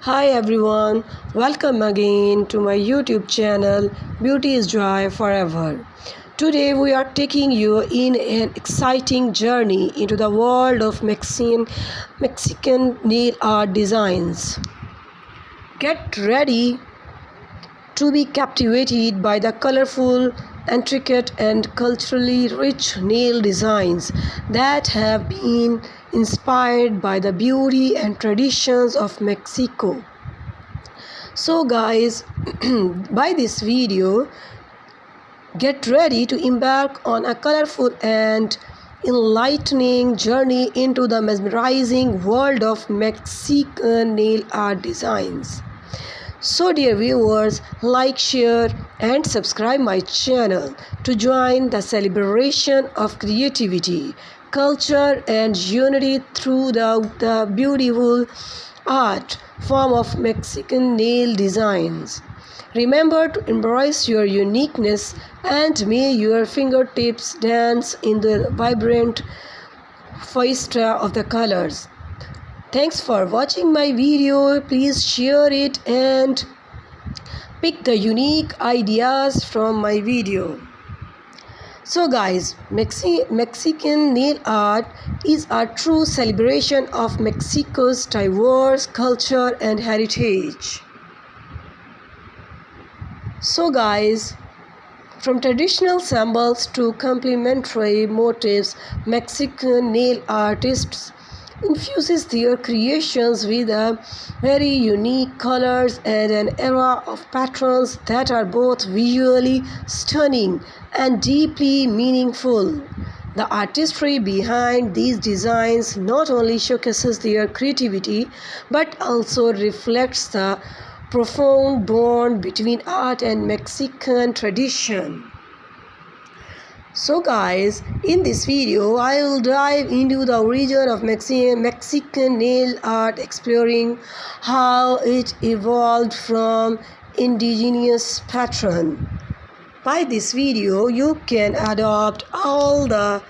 Hi everyone, welcome again to my YouTube channel Beauty is Joy Forever. Today we are taking you in an exciting journey into the world of Mexican nail art designs. Get ready to be captivated by the colorful, intricate, and culturally rich nail designs that have been inspired by the beauty and traditions of Mexico. So guys, by this video, get ready to embark on a colorful and enlightening journey into the mesmerizing world of Mexican nail art designs. So dear viewers, like, share and subscribe my channel to join the celebration of creativity, culture and unity through the beautiful art form of Mexican nail designs. Remember to embrace your uniqueness and may your fingertips dance in the vibrant fiesta of the colors. Thanks for watching my video. Please share it and pick the unique ideas from my video. So guys, Mexican nail art is a true celebration of Mexico's diverse culture and heritage. So guys, from traditional symbols to complementary motifs, Mexican nail artists infuses their creations with a very unique colors and an era of patterns that are both visually stunning and deeply meaningful. The artistry behind these designs not only showcases their creativity but also reflects the profound bond between art and Mexican tradition. So guys, in this video I will dive into the origin of Mexican nail art, exploring how it evolved from indigenous pattern. By this video you can adopt all the